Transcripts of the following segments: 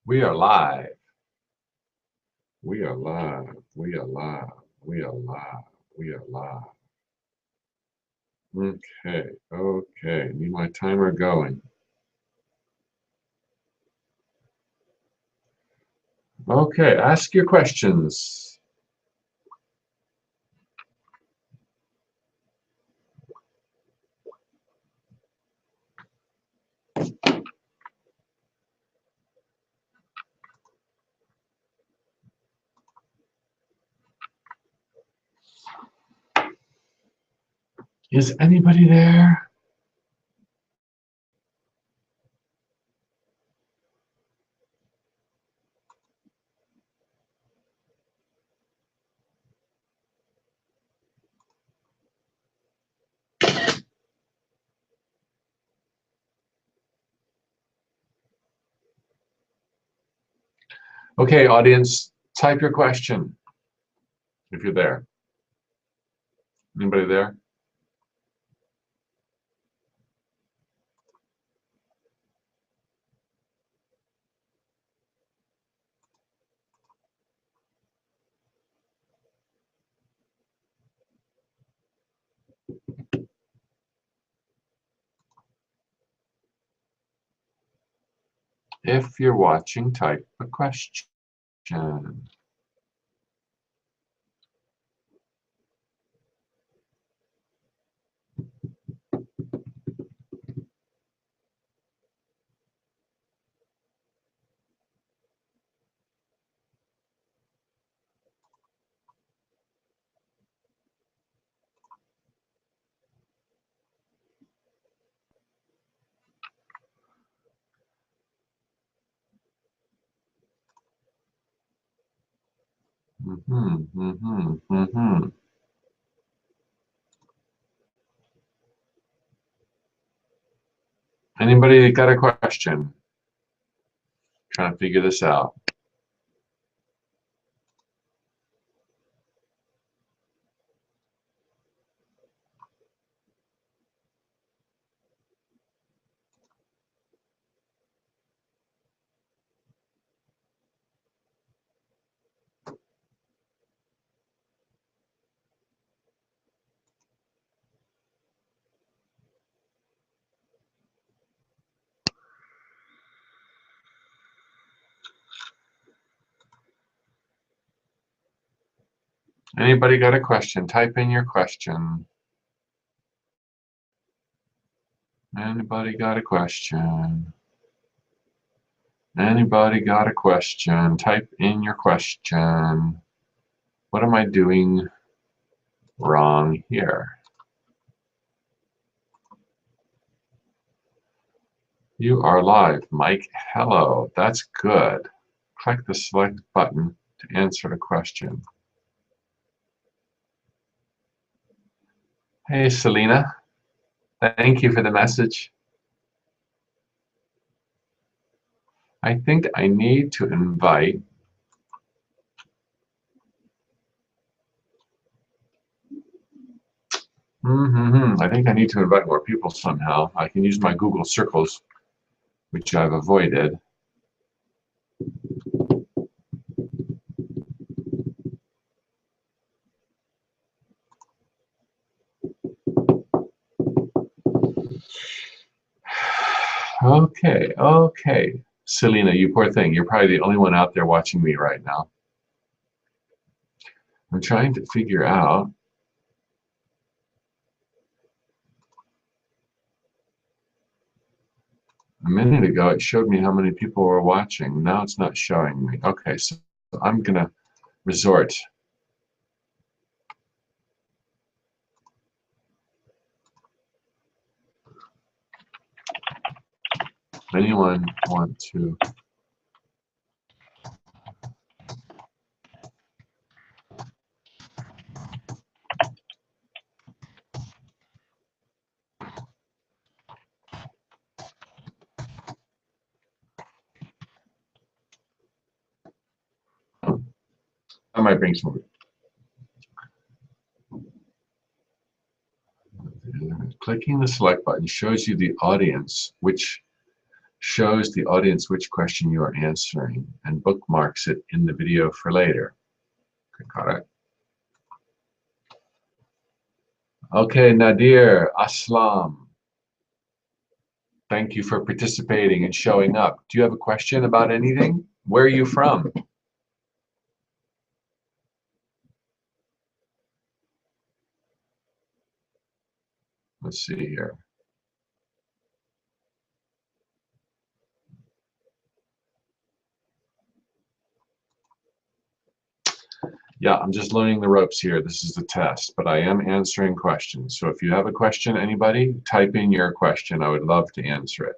We are live. We are live. We are live. We are live. We are live. Okay. Okay. Need my timer going. Okay. Ask your questions. Is anybody there? Okay, audience, type your question if you're there. Anybody there? If you're watching, type a question. Anybody got a question? Trying to figure this out. Anybody got a question? Type in your question. Anybody got a question? Anybody got a question? Type in your question. What am I doing wrong here? You are live, Mike. Hello. That's good. Click the select button to answer the question. Hey, Selena. Thank you for the message. I think I need to invite I think I need to invite more people somehow. I can use my Google Circles, which I've avoided. Okay, okay. Selena, you poor thing. You're probably the only one out there watching me right now. I'm trying to figure out a minute ago it showed me how many people were watching. Now it's not showing me. Okay, so I'm gonna resort. Anyone want to I might bring some. Clicking the select button shows you the audience, which shows the audience which question you are answering and bookmarks it in the video for later. Okay, got it. Okay, Nadir, Aslam. Thank you for participating and showing up. Do you have a question about anything? Where are you from? Let's see here. Yeah, I'm just learning the ropes here. This is the test, but I am answering questions. So if you have a question, anybody, type in your question. I would love to answer it.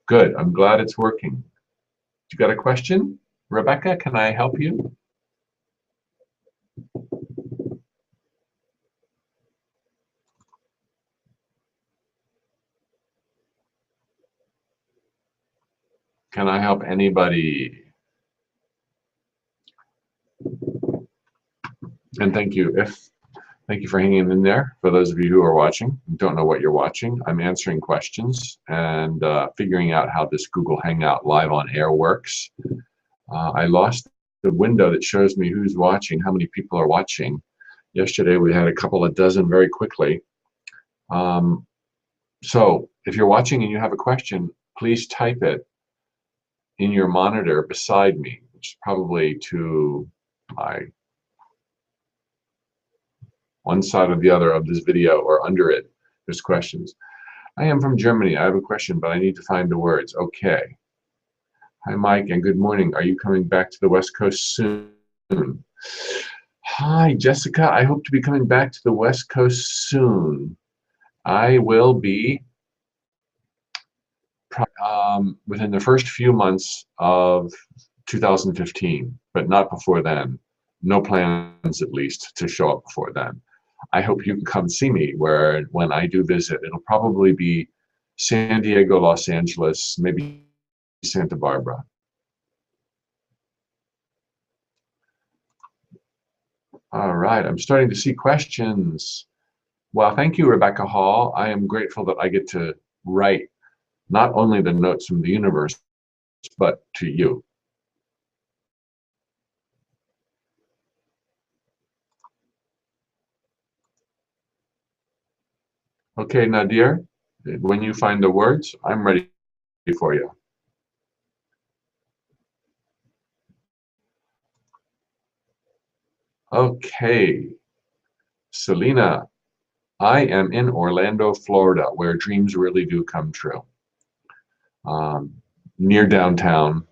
Good. I'm glad it's working. You got a question? Rebecca, can I help you? Can I help anybody? And thank you. Thank you for hanging in there. For those of you who are watching, don't know what you're watching, I'm answering questions and figuring out how this Google Hangout live on air works. I lost the window that shows me who's watching, how many people are watching. Yesterday we had a couple of dozen very quickly. So if you're watching and you have a question, please type it in your monitor beside me, which is probably to my one side or the other of this video, or under it, there's questions. I am from Germany. I have a question, but I need to find the words. Okay. Hi, Mike, and good morning. Are you coming back to the West Coast soon? Hi, Jessica. I hope to be coming back to the West Coast soon. I will be within the first few months of 2015, but not before then. No plans, at least, to show up before then. I hope you can come see me when I do visit. It'll probably be San Diego, Los Angeles, maybe Santa Barbara. All right, I'm starting to see questions. Well, thank you, Rebecca Hall. I am grateful that I get to write not only the notes from the universe, but to you. Okay, Nadir, when you find the words, I'm ready for you. Okay, Selena, I am in Orlando, Florida, where dreams really do come true. Near downtown,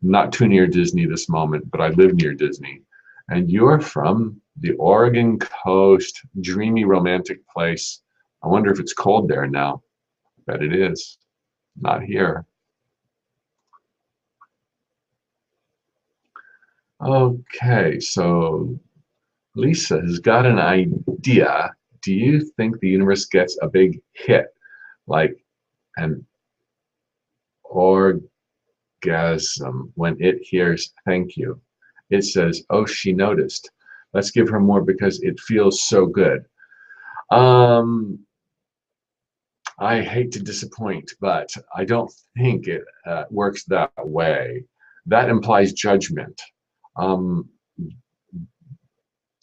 not too near Disney this moment, but I live near Disney. And you're from the Oregon coast, dreamy, romantic place. I wonder if it's cold there now. Bet it is. Not here. Okay, so Lisa has got an idea. Do you think the universe gets a big hit, like an orgasm, when it hears thank you? It says, oh, she noticed. Let's give her more because it feels so good. I hate to disappoint, but I don't think it works that way. That implies judgment.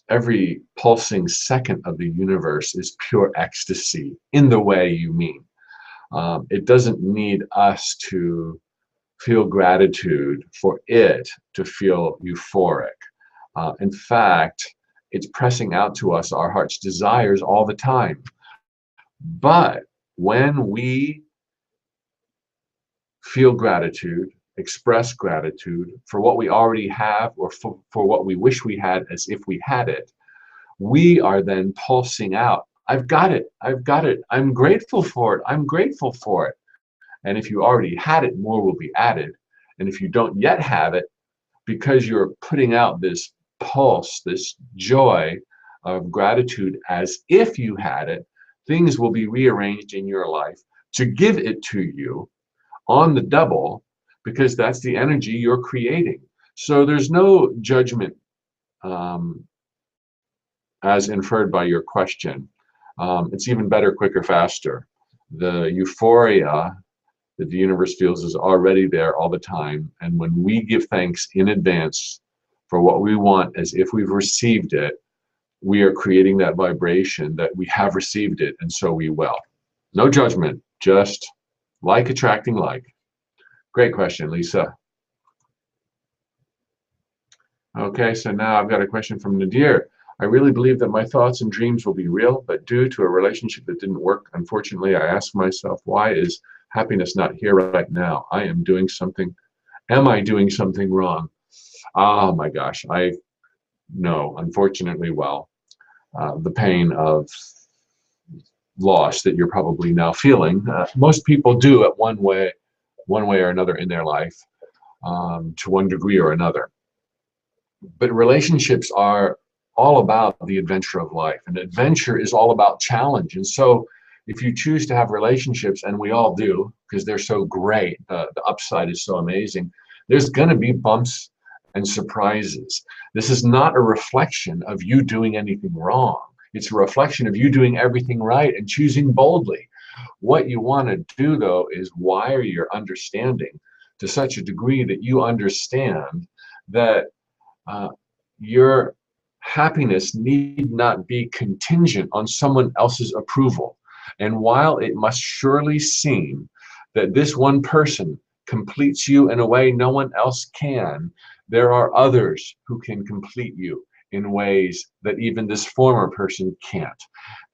Every pulsing second of the universe is pure ecstasy in the way you mean. It doesn't need us to feel gratitude for it to feel euphoric. In fact, it's pressing out to us our heart's desires all the time. But when we feel gratitude, express gratitude for what we already have, or for what we wish we had as if we had it, we are then pulsing out. I've got it. I've got it. I'm grateful for it. I'm grateful for it. And if you already had it, more will be added. And if you don't yet have it, because you're putting out this pulse, this joy of gratitude as if you had it, things will be rearranged in your life to give it to you on the double, because that's the energy you're creating. So there's no judgment as inferred by your question. It's even better, quicker, faster. The euphoria that the universe feels is already there all the time. And when we give thanks in advance for what we want as if we've received it, we are creating that vibration that we have received it, and so we will. No judgment, just like attracting like. Great question, Lisa. Okay, so now I've got a question from Nadir. I really believe that my thoughts and dreams will be real, but due to a relationship that didn't work, unfortunately, I ask myself, why is happiness not here right now? Am I doing something wrong? Oh my gosh, I know, unfortunately, well, the pain of loss that you're probably now feeling. Most people do it one way or another in their life, to one degree or another. But relationships are all about the adventure of life, and adventure is all about challenge. And so if you choose to have relationships, and we all do because they're so great, the upside is so amazing, there's going to be bumps and surprises. This is not a reflection of you doing anything wrong. It's a reflection of you doing everything right and choosing boldly. What you want to do, though, is wire your understanding to such a degree that you understand that your happiness need not be contingent on someone else's approval. And while it must surely seem that this one person completes you in a way no one else can, there are others who can complete you in ways that even this former person can't.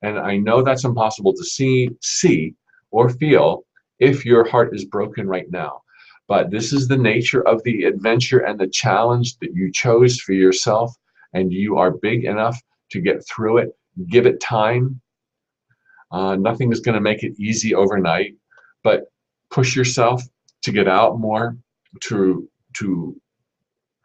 And I know that's impossible to see or feel if your heart is broken right now. But this is the nature of the adventure and the challenge that you chose for yourself, and you are big enough to get through it. Give it time. Nothing is going to make it easy overnight, but push yourself to get out more, to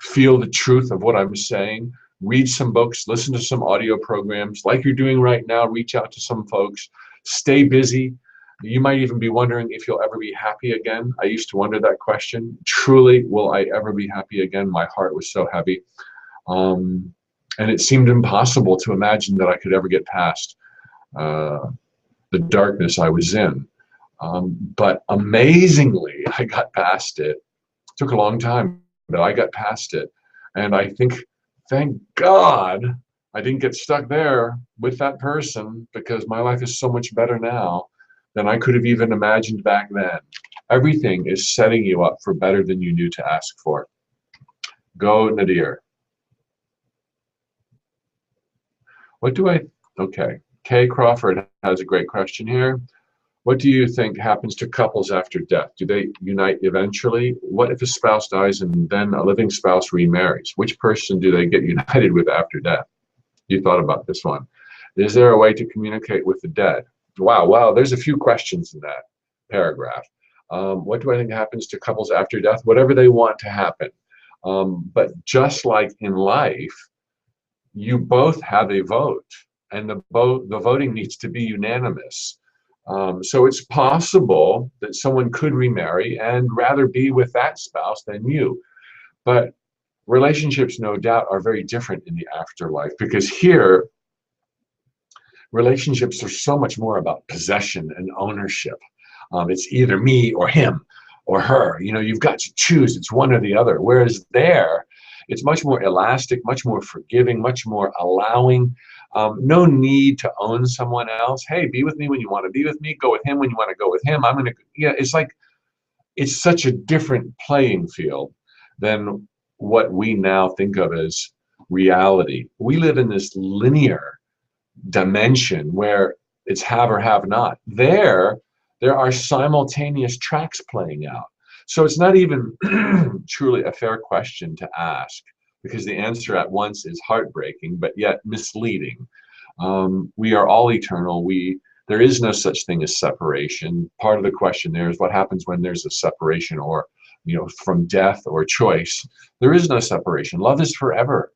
feel the truth of what I'm saying. Read some books, listen to some audio programs like you're doing right now. Reach out to some folks. Stay busy. You might even be wondering if you'll ever be happy again. I used to wonder that question. Truly, will I ever be happy again? My heart was so heavy. And it seemed impossible to imagine that I could ever get past the darkness I was in. But amazingly, I got past it. It took a long time, but I got past it. And I think, thank God, I didn't get stuck there with that person, because my life is so much better now than I could have even imagined back then. Everything is setting you up for better than you knew to ask for. Go, Nadir. Okay. Kay Crawford has a great question here. What do you think happens to couples after death? Do they unite eventually? What if a spouse dies and then a living spouse remarries? Which person do they get united with after death? You thought about this one. Is there a way to communicate with the dead? Wow, there's a few questions in that paragraph. What do I think happens to couples after death? Whatever they want to happen. But just like in life, you both have a vote, and the voting needs to be unanimous. So it's possible that someone could remarry and rather be with that spouse than you. But relationships, no doubt, are very different in the afterlife, because here, relationships are so much more about possession and ownership. It's either me or him or her. You've got to choose. It's one or the other. Whereas there, it's much more elastic, much more forgiving, much more allowing. No need to own someone else. Hey, be with me when you want to be with me. Go with him when you want to go with him. It's such a different playing field than what we now think of as reality. We live in this linear dimension where it's have or have not. There are simultaneous tracks playing out. So it's not even truly a fair question to ask, because the answer at once is heartbreaking, but yet misleading. We are all eternal. There is no such thing as separation. Part of the question there is what happens when there's a separation, or from death or choice. There is no separation. Love is forever.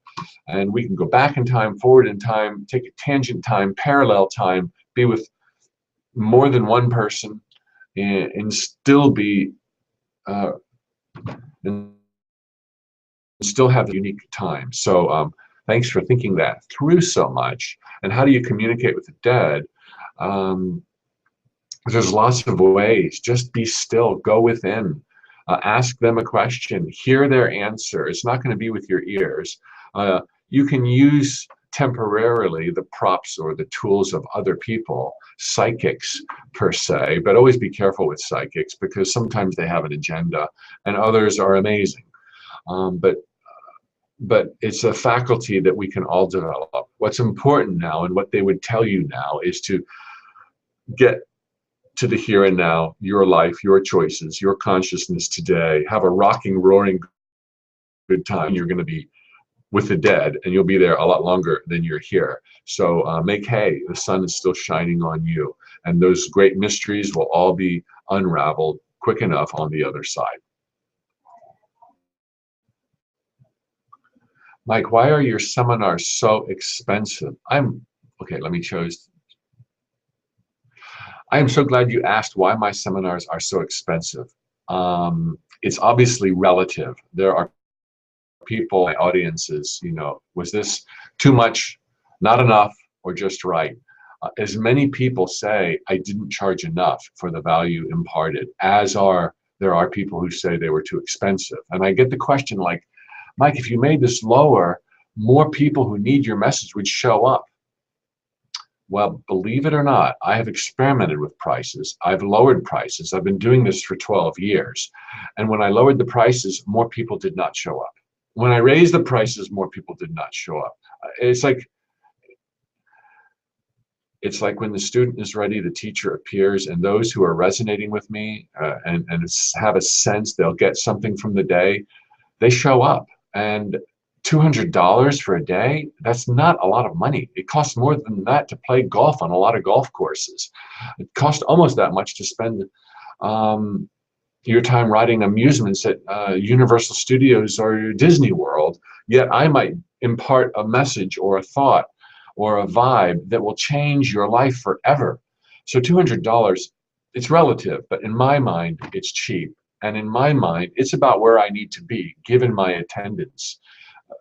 And we can go back in time, forward in time, take a tangent time, parallel time, be with more than one person, and still be and still have a unique time. So Thanks for thinking that through so much. And how do you communicate with the dead? Um, there's lots of ways. Just be still, go within, ask them a question, hear their answer. It's not going to be with your ears. You can use temporarily the props or the tools of other people, psychics per se, but always be careful with psychics because sometimes they have an agenda and others are amazing. But it's a faculty that we can all develop. What's important now and what they would tell you now is to get to the here and now, your life, your choices, your consciousness today. Have a rocking, roaring good time. You're going to be with the dead, and you'll be there a lot longer than you're here. So make hay. The sun is still shining on you, and those great mysteries will all be unraveled quick enough on the other side. Mike, why are your seminars so expensive? Okay, let me choose. I am so glad you asked why my seminars are so expensive. It's obviously relative. There are people, my audiences, was this too much, not enough, or just right? As many people say, I didn't charge enough for the value imparted, there are people who say they were too expensive. And I get the question like, Mike, if you made this lower, more people who need your message would show up. Well, believe it or not, I have experimented with prices. I've lowered prices. I've been doing this for 12 years. And when I lowered the prices, more people did not show up. When I raised the prices, more people did not show up. It's like when the student is ready, the teacher appears, and those who are resonating with me and have a sense they'll get something from the day, they show up. And $200 for a day, that's not a lot of money. It costs more than that to play golf on a lot of golf courses. It costs almost that much to spend your time riding amusements at Universal Studios or Disney World, yet I might impart a message or a thought or a vibe that will change your life forever. So $200, it's relative, but in my mind, it's cheap. And in my mind, it's about where I need to be, given my attendance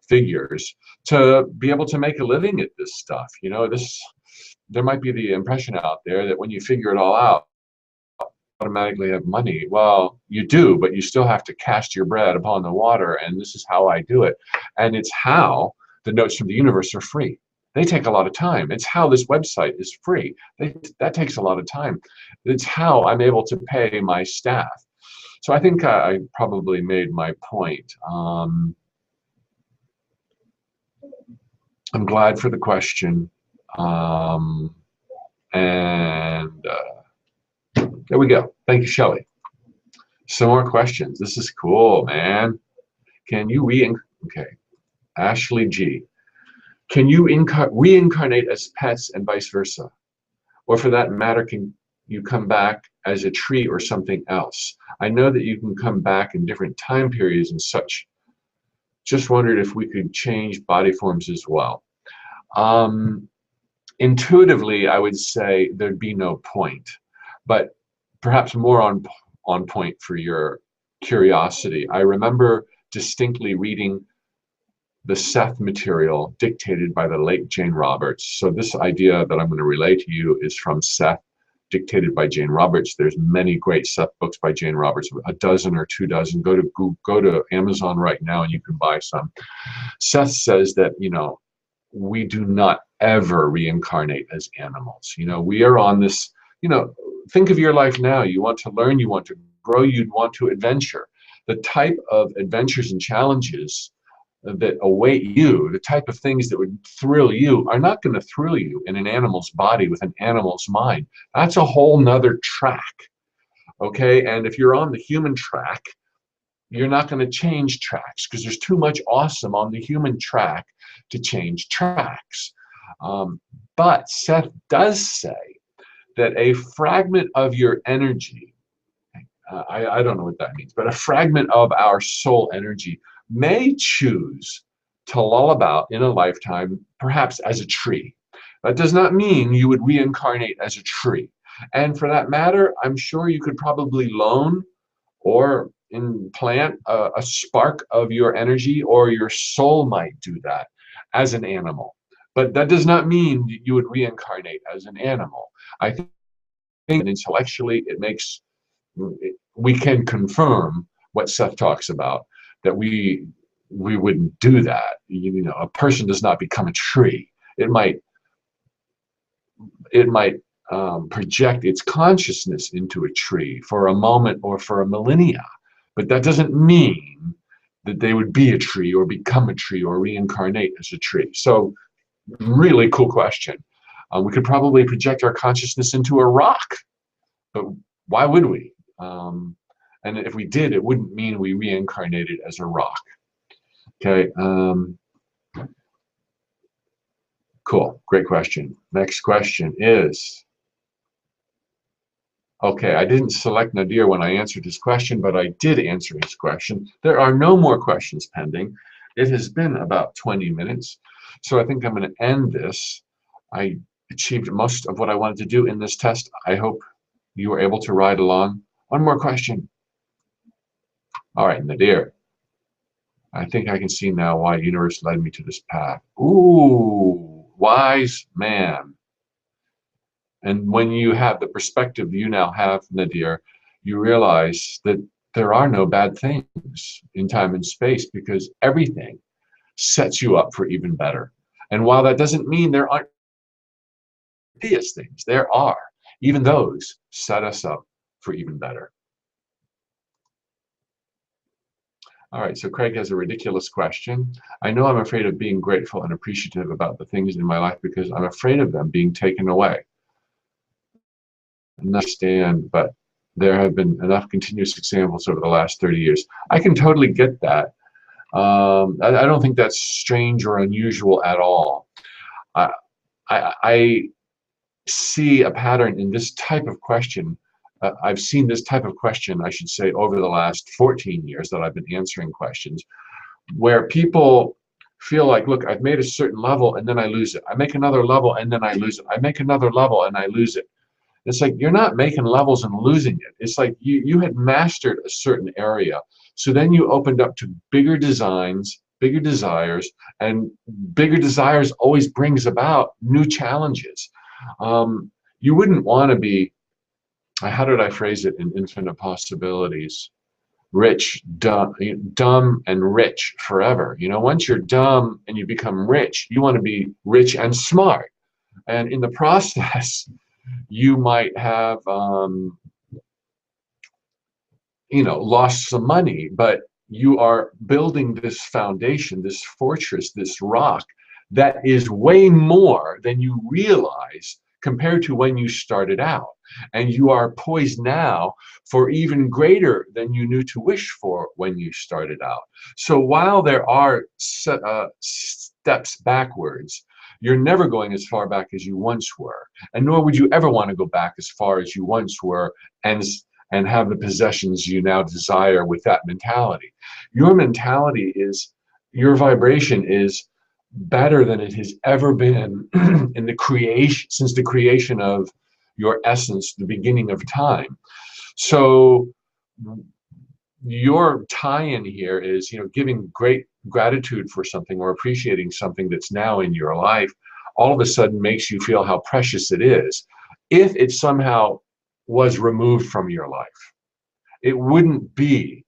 figures, to be able to make a living at this stuff. There might be the impression out there that when you figure it all out, automatically have money. Well, you do, but you still have to cast your bread upon the water, and this is how I do it. And it's how the notes from the universe are free. They take a lot of time. It's how this website is free. That takes a lot of time. It's how I'm able to pay my staff. So I think I probably made my point. I'm glad for the question. There we go. Thank you, Shelley. Some more questions. This is cool, man. Can you okay. Ashley G. Can you reincarnate as pets and vice versa? Or for that matter, can you come back as a tree or something else? I know that you can come back in different time periods and such. Just wondered if we could change body forms as well. Intuitively, I would say there'd be no point, but perhaps more on point for your curiosity. I remember distinctly reading the Seth material dictated by the late Jane Roberts. So this idea that I'm going to relay to you is from Seth, dictated by Jane Roberts. There's many great Seth books by Jane Roberts, a dozen or 2 dozen. Go to Google, go to Amazon right now and you can buy some. Seth says that, we do not ever reincarnate as animals. We are on this, think of your life now. You want to learn, you want to grow, you'd want to adventure. The type of adventures and challenges that await you, the type of things that would thrill you, are not going to thrill you in an animal's body with an animal's mind. That's a whole nother track. Okay, and if you're on the human track, you're not going to change tracks because there's too much awesome on the human track to change tracks. But Seth does say that a fragment of your energy, I don't know what that means, but a fragment of our soul energy may choose to lull about in a lifetime, perhaps as a tree. That does not mean you would reincarnate as a tree. And for that matter, I'm sure you could probably loan or implant a spark of your energy, or your soul might do that. as an animal. But that does not mean you would reincarnate as an animal. I think intellectually we can confirm what Seth talks about, that we wouldn't do that. You know, a person does not become a tree. It might project its consciousness into a tree for a moment or for a millennia, but that doesn't mean that they would be a tree or become a tree or reincarnate as a tree. So, really cool question. We could probably project our consciousness into a rock, but why would we? And if we did, it wouldn't mean we reincarnated as a rock. Okay. Cool. Great question. Next question is, okay, I didn't select Nadir when I answered his question, but I did answer his question. There are no more questions pending. It has been about 20 minutes, so I think I'm going to end this. I achieved most of what I wanted to do in this test. I hope you were able to ride along. One more question. All right, Nadir. I think I can see now why the universe led me to this path. Ooh, wise man. And when you have the perspective you now have, Nadir, you realize that there are no bad things in time and space, because everything sets you up for even better. And while that doesn't mean there aren't these things, there are. Even those set us up for even better. All right, so Craig has a ridiculous question. I know I'm afraid of being grateful and appreciative about the things in my life because I'm afraid of them being taken away. I understand, but there have been enough continuous examples over the last 30 years. I can totally get that. I don't think that's strange or unusual at all. I see a pattern in this type of question. I've seen this type of question, I should say, over the last 14 years that I've been answering questions, where people feel like, look, I've made a certain level and then I lose it. I make another level and then I lose it. I make another level and I lose it. It's like you're not making levels and losing it. It's like you had mastered a certain area. So then you opened up to bigger designs, bigger desires, and bigger desires always brings about new challenges. You wouldn't want to be, how did I phrase it in Infinite Possibilities? Rich, dumb and rich forever. You know, once you're dumb and you become rich, you want to be rich and smart. And in the process, you might have, lost some money, but you are building this foundation, this fortress, this rock that is way more than you realize compared to when you started out. And you are poised now for even greater than you knew to wish for when you started out. So while there are steps backwards, you're never going as far back as you once were, and nor would you ever want to go back as far as you once were and have the possessions you now desire with that mentality. Your mentality is, your vibration is better than it has ever been in the creation, since the creation of your essence, the beginning of time. So your tie-in here is, giving great gratitude for something or appreciating something that's now in your life, all of a sudden makes you feel how precious it is. If it somehow was removed from your life, it wouldn't be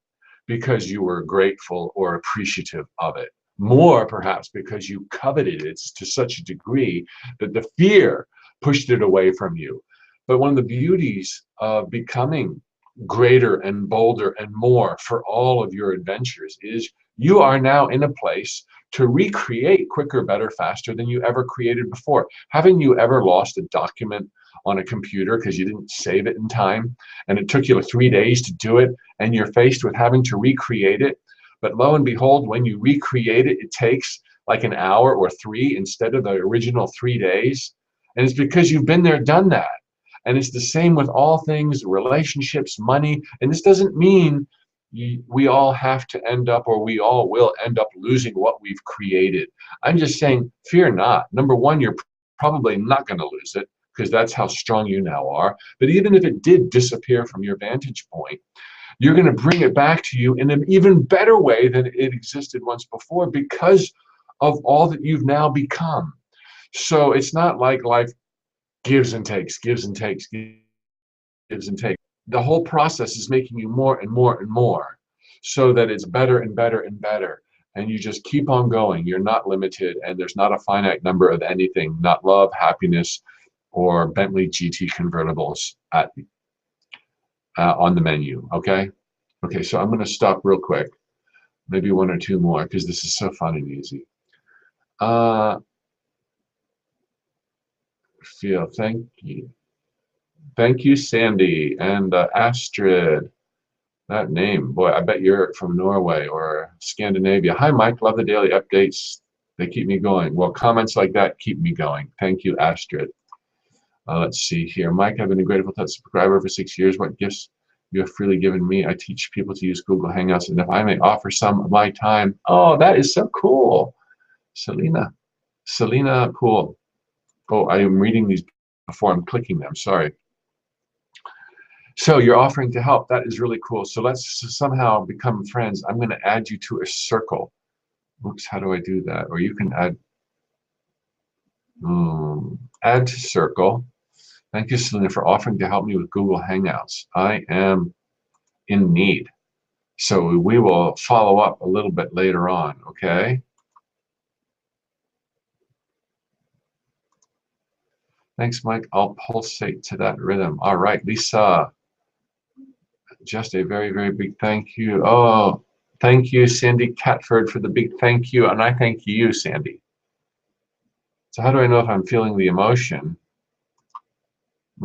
because you were grateful or appreciative of it. More perhaps because you coveted it to such a degree that the fear pushed it away from you. But one of the beauties of becoming greater and bolder and more for all of your adventures is you are now in a place to recreate quicker, better, faster than you ever created before. Haven't you ever lost a document on a computer because you didn't save it in time and it took you 3 days to do it and you're faced with having to recreate it? But lo and behold, when you recreate it, it takes like an hour or 3 instead of the original 3 days. And it's because you've been there, done that. And it's the same with all things, relationships, money. And this doesn't mean we all have to end up, or we all will end up losing what we've created. I'm just saying, fear not. Number one, you're probably not going to lose it because that's how strong you now are. But even if it did disappear from your vantage point, you're going to bring it back to you in an even better way than it existed once before, because of all that you've now become. So it's not like life gives and takes, gives and takes, gives and takes. The whole process is making you more and more and more, so that it's better and better and better. And you just keep on going. You're not limited, and there's not a finite number of anything, not love, happiness, or Bentley GT convertibles on the menu. Okay? Okay, so I'm going to stop real quick. Maybe one or two more, because this is so fun and easy. Thank you. Thank you, Sandy and Astrid. That name, boy, I bet you're from Norway or Scandinavia. Hi, Mike. Love the daily updates. They keep me going. Well, comments like that keep me going. Thank you, Astrid. Let's see here. Mike, I've been a Grateful Touch subscriber for 6 years. What gifts you have freely given me? I teach people to use Google Hangouts, and if I may offer some of my time. Oh, that is so cool. Selena, cool. Oh, I am reading these before I'm clicking them. Sorry. So you're offering to help. That is really cool. So let's somehow become friends. I'm going to add you to a circle. Oops, how do I do that? Or you can add to circle. Thank you, Selena, for offering to help me with Google Hangouts. I am in need. So we will follow up a little bit later on, okay? Thanks, Mike. I'll pulsate to that rhythm. All right, Lisa. Just a very, very big thank you. Oh, thank you, Sandy Catford, for the big thank you. And I thank you, Sandy. So how do I know if I'm feeling the emotion?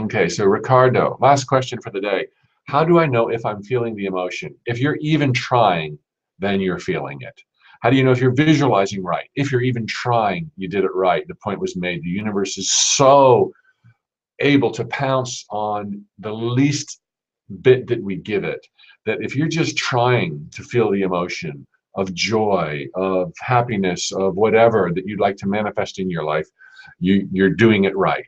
Okay, so Ricardo, last question for the day. How do I know if I'm feeling the emotion? If you're even trying, then you're feeling it. How do you know if you're visualizing right? If you're even trying, you did it right. The point was made. The universe is so able to pounce on the least bit that we give it, that if you're just trying to feel the emotion of joy, of happiness, of whatever that you'd like to manifest in your life, you're doing it right.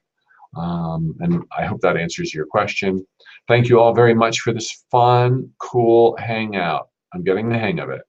And I hope that answers your question. Thank you all very much for this fun, cool hangout. I'm getting the hang of it.